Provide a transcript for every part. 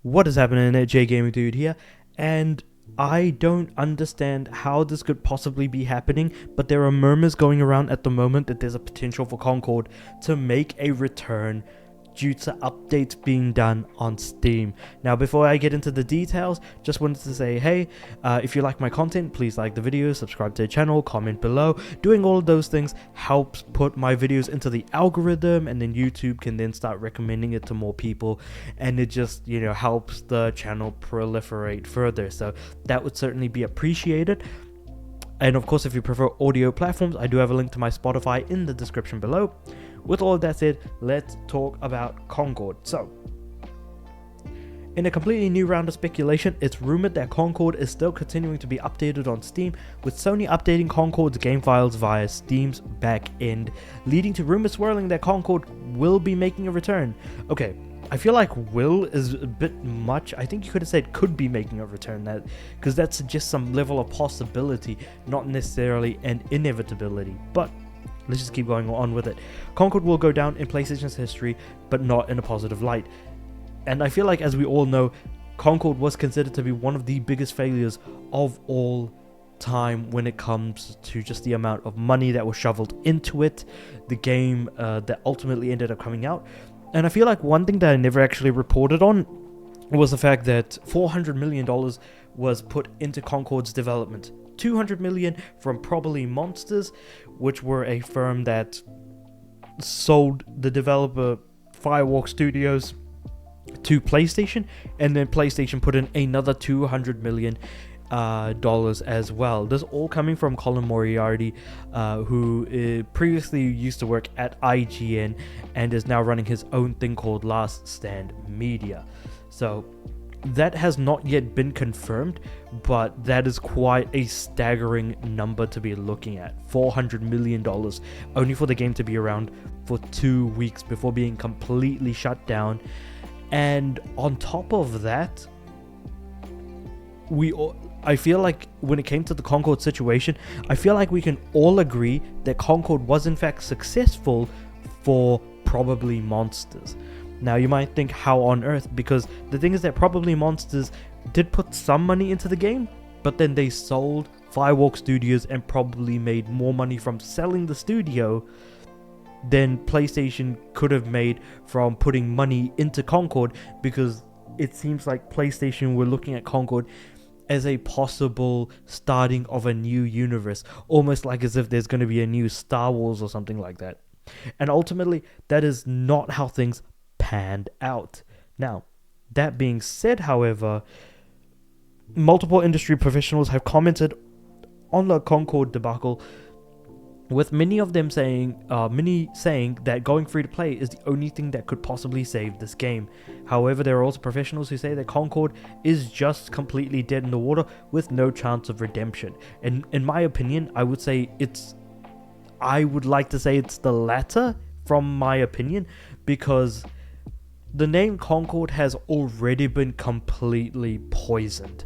What is happening there? J Gaming Dude here, and I don't understand how this could possibly be happening, but there are murmurs going around at the moment that there's a potential for Concord to make a return due to updates being done on Steam. Now, before I get into the details, just wanted to say, hey, if you like my content, please like the video, subscribe to the channel, comment below. Doing all of those things helps put my videos into the algorithm, and then YouTube can then start recommending it to more people, and it just, helps the channel proliferate further. So that would certainly be appreciated. And of course, if you prefer audio platforms, I do have a link to my Spotify in the description below. With all of that said, let's talk about Concord. So, in a completely new round of speculation, it's rumored that Concord is still continuing to be updated on Steam, with Sony updating Concord's game files via Steam's back end, leading to rumors swirling that Concord will be making a return. Okay, I feel like will is a bit much. I think you could have said could be making a return, because that suggests some level of possibility, not necessarily an inevitability. But let's just keep going on with it. Concord will go down in PlayStation's history, but not in a positive light. And I feel like, as we all know, Concord was considered to be one of the biggest failures of all time when it comes to just the amount of money that was shoveled into it, the game that ultimately ended up coming out. And I feel like one thing that I never actually reported on was the fact that $400 million was put into Concord's development. $200 million from Probably Monsters, which were a firm that sold the developer Firewalk Studios to PlayStation, and then PlayStation put in another $200 million as well. This all coming from Colin Moriarty, who previously used to work at IGN and is now running his own thing called Last Stand Media. So that has not yet been confirmed, but that is quite a staggering number to be looking at. $400 million only for the game to be around for 2 weeks before being completely shut down. And on top of that, I feel like when it came to the Concord situation, I feel like we can all agree that Concord was in fact successful for Probably Monsters. Now, you might think, how on earth? Because the thing is that Probably Monsters did put some money into the game, but then they sold Firewalk Studios and probably made more money from selling the studio than PlayStation could have made from putting money into Concord, because it seems like PlayStation were looking at Concord as a possible starting of a new universe, almost like as if there's going to be a new Star Wars or something like that. And ultimately, that is not how things panned out. Now, that being said, however, multiple industry professionals have commented on the Concord debacle, with many saying that going free to play is the only thing that could possibly save this game. However, there are also professionals who say that Concord is just completely dead in the water with no chance of redemption. And in my opinion, I would like to say it's the latter, from my opinion, because the name Concord has already been completely poisoned.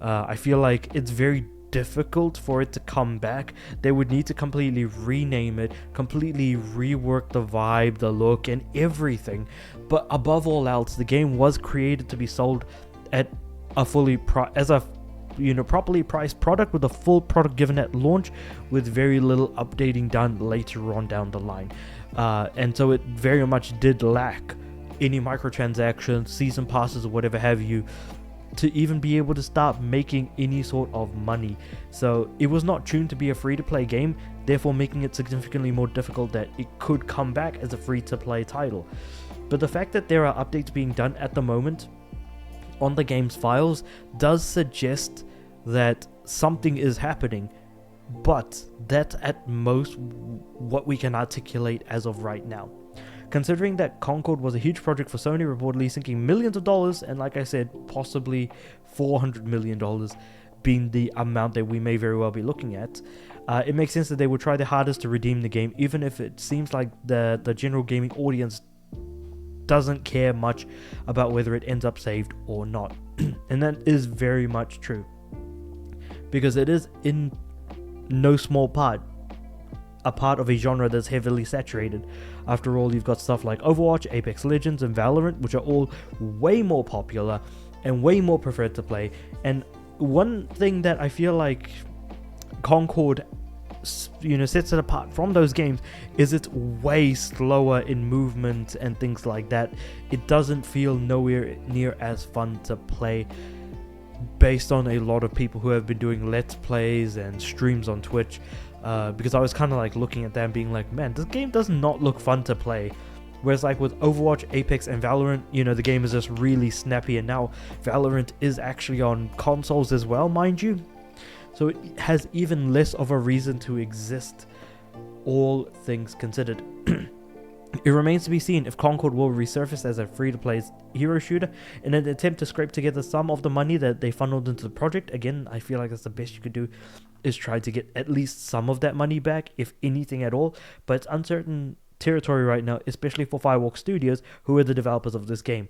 I feel like it's very difficult for it to come back. They would need to completely rename it, completely rework the vibe, the look, and everything. But above all else, the game was created to be sold at a properly priced product, with a full product given at launch, with very little updating done later on down the line. And so it very much did lack any microtransactions, season passes, or whatever have you, to even be able to start making any sort of money. So it was not tuned to be a free-to-play game, therefore making it significantly more difficult that it could come back as a free-to-play title. But the fact that there are updates being done at the moment on the game's files does suggest that something is happening, but that's at most what we can articulate as of right now. Considering that Concord was a huge project for Sony, reportedly sinking millions of dollars, and like I said, possibly $400 million being the amount that we may very well be looking at, it makes sense that they would try their hardest to redeem the game, even if it seems like the general gaming audience doesn't care much about whether it ends up saved or not. And that is very much true, because it is in no small part a part of a genre that's heavily saturated. After all, you've got stuff like Overwatch, Apex Legends, and Valorant, which are all way more popular and way more preferred to play. And one thing that I feel like Concord sets it apart from those games is it's way slower in movement and things like that. It doesn't feel nowhere near as fun to play, based on a lot of people who have been doing let's plays and streams on Twitch, because I was kind of like looking at them being like, man, this game does not look fun to play. Whereas like with Overwatch, Apex, and Valorant, the game is just really snappy, and now Valorant is actually on consoles as well, mind you. So it has even less of a reason to exist, all things considered. It remains to be seen if Concord will resurface as a free-to-play hero shooter in an attempt to scrape together some of the money that they funneled into the project. Again, I feel like that's the best you could do, is try to get at least some of that money back, if anything at all. But it's uncertain territory right now, especially for Firewalk Studios, who are the developers of this game.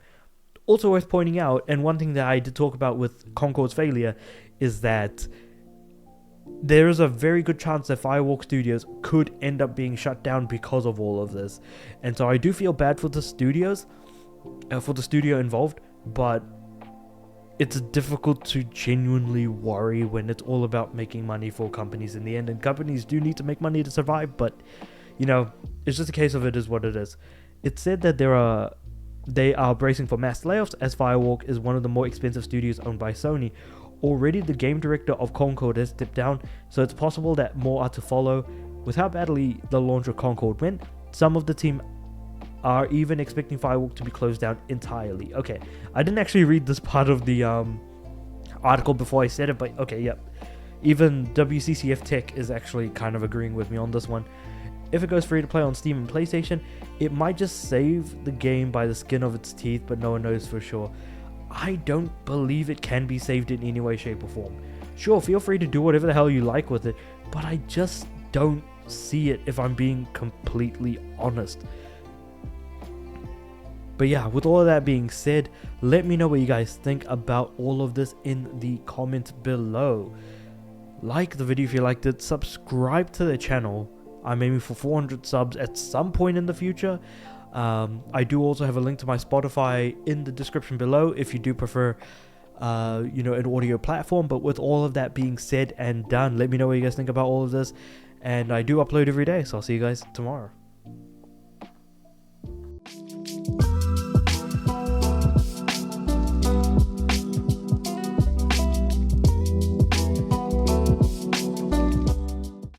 Also worth pointing out, and one thing that I did talk about with Concord's failure, is that there is a very good chance that Firewalk Studios could end up being shut down because of all of this. And so I do feel bad for the studios, for the studio involved, but it's difficult to genuinely worry when it's all about making money for companies in the end. And companies do need to make money to survive, but, it's just a case of it is what it is. It's said that they are bracing for mass layoffs, as Firewalk is one of the more expensive studios owned by Sony. Already the game director of Concord has stepped down, so it's possible that more are to follow. With how badly the launch of Concord went, some of the team are even expecting Firewalk to be closed down entirely. Okay, I didn't actually read this part of the article before I said it, but okay, yep. Even WCCF Tech is actually kind of agreeing with me on this one. If it goes free to play on Steam and PlayStation, it might just save the game by the skin of its teeth, but no one knows for sure. I don't believe it can be saved in any way, shape, or form. Sure, feel free to do whatever the hell you like with it, but I just don't see it, if I'm being completely honest. But yeah, with all of that being said, let me know what you guys think about all of this in the comments below. Like the video if you liked it, subscribe to the channel. I'm aiming for 400 subs at some point in the future. I do also have a link to my Spotify in the description below if you do prefer an audio platform. But with all of that being said and done, let me know what you guys think about all of this, and I do upload every day, so I'll see you guys tomorrow.